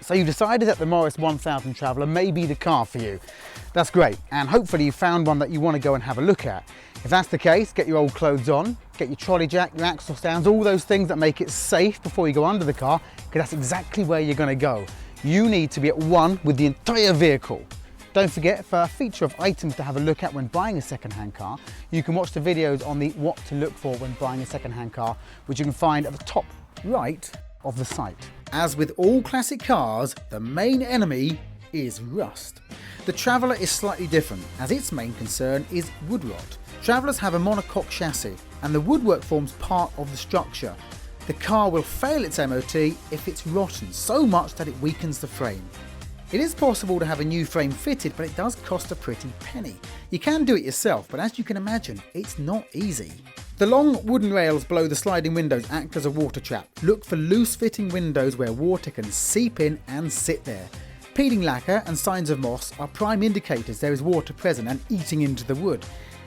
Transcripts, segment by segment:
So you've decided that the Morris 1000 Traveller may be the car for you. That's great, and hopefully you found one that you want to go and have a look at. If that's the case, get your old clothes on, get your trolley jack, your axle stands, all those things that make it safe before you go under the car, because that's exactly where you're going to go. You need to be at one with the entire vehicle. Don't forget, for a feature of items to have a look at when buying a second-hand car, you can watch the videos on the what to look for when buying a second-hand car, which you can find at the top right of the site. As with all classic cars, the main enemy is rust. The Traveller is slightly different, as its main concern is wood rot. Travellers have a monocoque chassis, and the woodwork forms part of the structure. The car will fail its MOT if it's rotten so much that it weakens the frame. It is possible to have a new frame fitted, but it does cost a pretty penny. You can do it yourself, but as you can imagine, it's not easy. The long wooden rails below the sliding windows act as a water trap. Look for loose-fitting windows where water can seep in and sit there. Peeling lacquer and signs of moss are prime indicators there is water present and eating into the wood.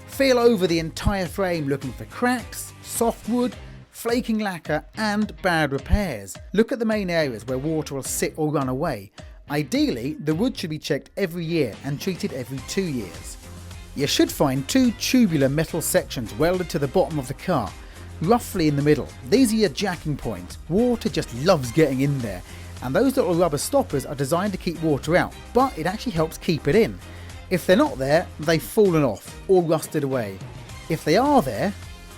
Feel over the entire frame looking for cracks, soft wood, flaking lacquer and bad repairs. Look at the main areas where water will sit or run away. Ideally, the wood should be checked every year and treated every 2 years. You should find 2 tubular metal sections welded to the bottom of the car, roughly in the middle. These are your jacking points. Water just loves getting in there, and those little rubber stoppers are designed to keep water out, but it actually helps keep it in. If they're not there, they've fallen off or rusted away. If they are there,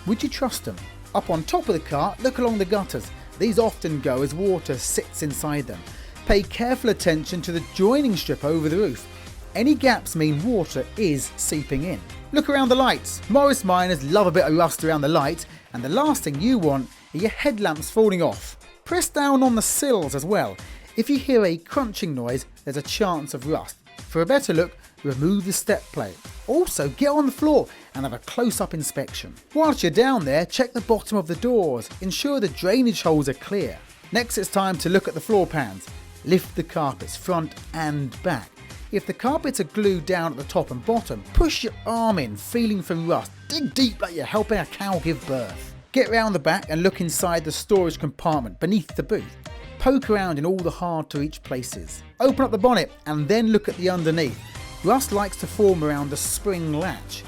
would you trust them? Up on top of the car, look along the gutters. These often go as water sits inside them. Pay careful attention to the joining strip over the roof. Any gaps mean water is seeping in. Look around the lights. Morris miners love a bit of rust around the lights, and the last thing you want are your headlamps falling off. Press down on the sills as well. If you hear a crunching noise, there's a chance of rust. For a better look, remove the step plate. Also, get on the floor and have a close-up inspection. Whilst you're down there, check the bottom of the doors. Ensure the drainage holes are clear. Next, it's time to look at the floor pans. Lift the carpets front and back. If the carpets are glued down at the top and bottom, push your arm in, feeling for rust. Dig deep like you're helping a cow give birth. Get round the back and look inside the storage compartment beneath the boot. Poke around in all the hard to reach places. Open up the bonnet and then look at the underneath. Rust likes to form around the spring latch.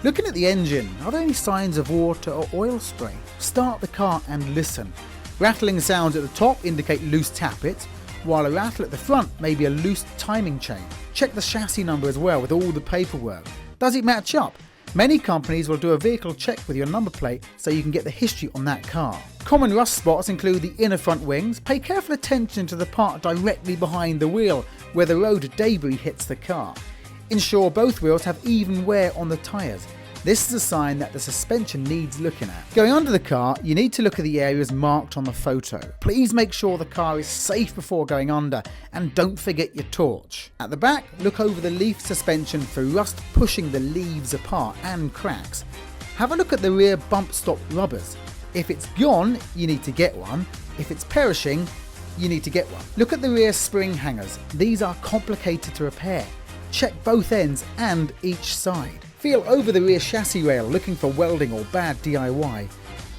Looking at the engine, are there any signs of water or oil spray? Start the car and listen. Rattling sounds at the top indicate loose tappets, while a rattle at the front may be a loose timing chain. Check the chassis number as well with all the paperwork. Does it match up? Many companies will do a vehicle check with your number plate so you can get the history on that car. Common rust spots include the inner front wings. Pay careful attention to the part directly behind the wheel where the road debris hits the car. Ensure both wheels have even wear on the tyres. This is a sign that the suspension needs looking at. Going under the car, you need to look at the areas marked on the photo. Please make sure the car is safe before going under, and don't forget your torch. At the back, look over the leaf suspension for rust pushing the leaves apart and cracks. Have a look at the rear bump stop rubbers. If it's gone, you need to get one. If it's perishing, you need to get one. Look at the rear spring hangers. These are complicated to repair. Check both ends and each side. Feel over the rear chassis rail looking for welding or bad DIY.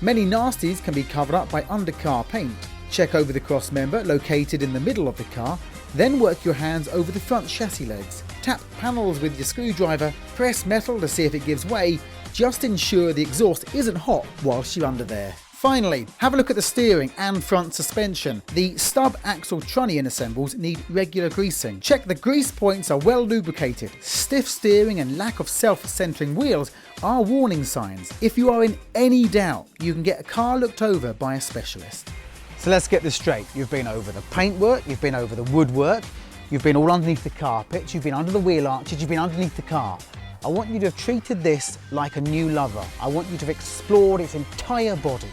Many nasties can be covered up by undercar paint. Check over the cross member located in the middle of the car, then work your hands over the front chassis legs. Tap panels with your screwdriver, press metal to see if it gives way. Just ensure the exhaust isn't hot whilst you're under there. Finally, have a look at the steering and front suspension. The stub axle trunnion assembles need regular greasing. Check the grease points are well lubricated. Stiff steering and lack of self-centering wheels are warning signs. If you are in any doubt, you can get a car looked over by a specialist. So let's get this straight. You've been over the paintwork, you've been over the woodwork, you've been all underneath the carpets, you've been under the wheel arches, you've been underneath the car. I want you to have treated this like a new lover. I want you to have explored its entire body.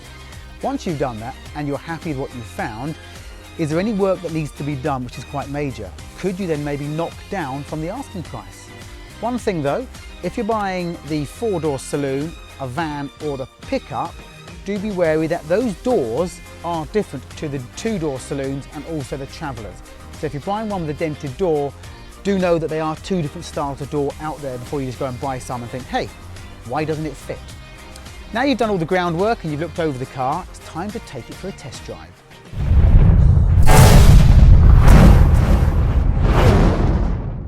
Once you've done that and you're happy with what you've found, is there any work that needs to be done which is quite major? Could you then maybe knock down from the asking price? One thing though, if you're buying the 4-door saloon, a van or the pickup, do be wary that those doors are different to the 2-door saloons and also the Travellers. So if you're buying one with a dented door, do know that they are 2 different styles of door out there before you just go and buy some and think, hey, why doesn't it fit? Now you've done all the groundwork and you've looked over the car, it's time to take it for a test drive.